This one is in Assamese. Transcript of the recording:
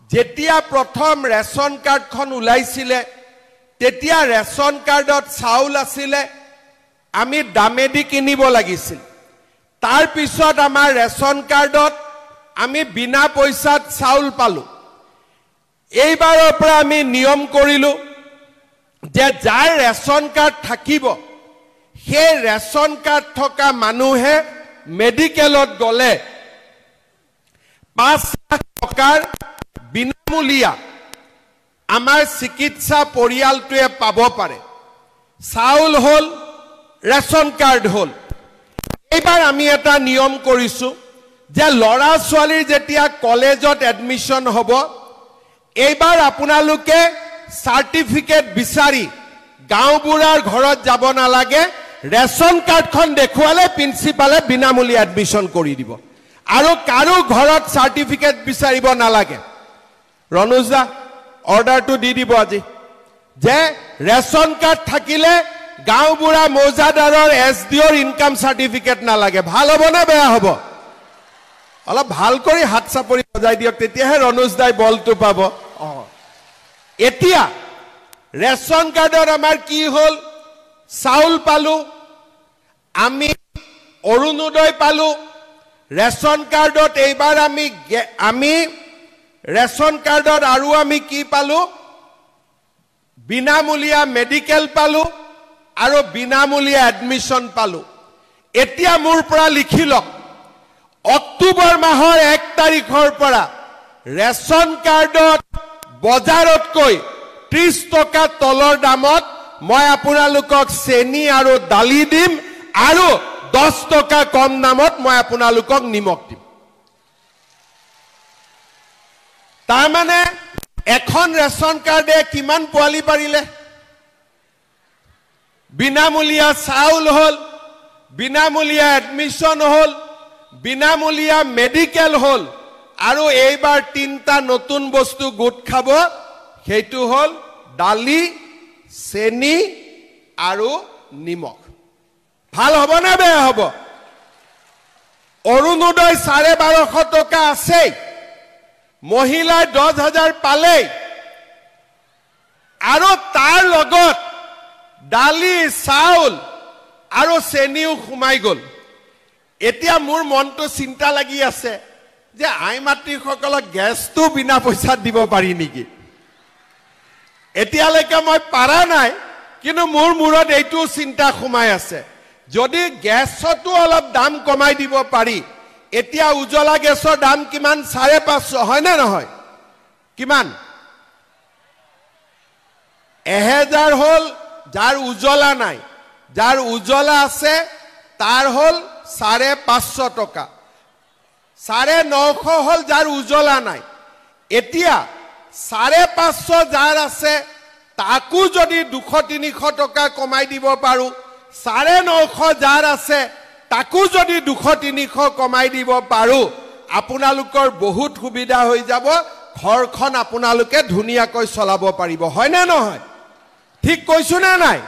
যেতিয়া প্ৰথম ৰেচন কাৰ্ডখন ওলাইছিলে তেতিয়া ৰেচন কাৰ্ডত চাউল আছিলে আমি দামেদি কিনিব লাগিছিল তাৰ পিছত আমাৰ ৰেচন কাৰ্ডত আমি বিনা পইচাত চাউল পালো এইবাৰৰ পৰা আমি নিয়ম কৰিলো যে যাৰ ৰেচন কাৰ্ড থাকিব সেই ৰেচন কাৰ্ড থকা মানুহে মেডিকেলত গলে 5 লাখ টকাৰ বিনামূলীয়া আমাৰ চিকিৎসা পৰিয়ালটোৱে পাব পাৰে চাউল হল ৰেচন কাৰ্ড হল এইবাৰ আমি এটা নিয়ম কৰিছো যে লৰা ছোৱালীৰ যেতিয়া কলেজত এডমিশন হ'ব এইবাৰ আপোনালোকে সাৰ্টিফিকেট বিচাৰি গাঁওবুঢ়াৰ ঘৰত যাব নালাগে ৰেচন কাৰ্ডখন দেখুৱালে প্ৰিন্সিপালে বিনামূলীয়া এডমিশন কৰি দিব আৰু কাৰো ঘৰত সাৰ্টিফিকেট বিচাৰিব নালাগে ৰনুজা অৰ্ডাৰটো দি দিব আজি যে ৰেচন কাৰ্ড থাকিলে গাঁওবুঢ়া মৌজাদাৰৰ এছডিঅৰ ইনকাম সাৰ্টিফিকেট নালাগে ভাল হ'ব না বেয়া হ'ব অলপ ভাল কৰি হাত চাপৰি বজাই দিয়ক তেতিয়াহে ৰনুজ দাই বলটো পাব এতিয়া ৰেচন কাৰ্ডৰ আমাৰ কি হল চাউল পালো আমি অৰুণোদয় পালো ৰেচন কাৰ্ডত এইবাৰ আমি ৰেচন কাৰ্ডত আৰু আমি কি পালো বিনামূলীয়া মেডিকেল পালো আৰু বিনামূলীয়া এডমিশন পালো এতিয়া মোৰ পৰা লিখি লওক অক্টোবৰ মাহৰ 1 তাৰিখৰ পৰা ৰেচন কাৰ্ডত বজাৰতকৈ 30 টকা তলৰ দামত মই আপোনালোকক চেনি আৰু দালি দিম আৰু 10 টকা কম দামত মই আপোনালোকক নিমখ দিম তাৰ মানে এখন ৰেচন কাৰ্ডে কিমান পোৱালি পাৰিলে বিনামূলীয়া চাউল হল বিনামূলীয়া এডমিশন হল বিনামূলীয়া মেডিকেল হল আৰু এইবাৰ 3টা নতুন বস্তু গোট খাব সেইটো হল দালি চেনি আৰু নিমখ ভাল হ'ব না বেয়া হ'ব অৰুণোদয় 1250 টকা আছে মহিলাই 10,000 পালে আৰু তাৰ লগত দালি চাউল আৰু চেনিও সোমাই গল এতিয়া মোৰ মনটো চিন্তা লাগি আছে যে আই মাতৃসকলক গেছটো বিনা পইচাত দিব পাৰি নেকি এতিয়ালৈকে মই পাৰা নাই কিন্তু মোৰ মূৰত এইটো চিন্তা সোমাই আছে যদি গেছটো অলপ দাম কমাই দিব পাৰি এতিয়া উজ্জ্বলা গেছৰ দাম কিমান 550 হয় না নহয় কিমান 1000 হল যাৰ উজ্জ্বলা নাই যাৰ উজ্জ্বলা আছে তাৰ হল 550 টকা 950 হল যাৰ উজ্জ্বলা নাই এতিয়া 550 যাৰ আছে তাকো যদি 200-300 টকা কমাই দিব পাৰো 950 যাৰ আছে তাকো যদি 200-300 কমাই দিব পাৰো আপোনালোকৰ বহুত সুবিধা হৈ যাব ঘৰখন আপোনালোকে ধুনিয়াকৈ চলাব পাৰিব হয় না নহয় ঠিক কৈছো না নাই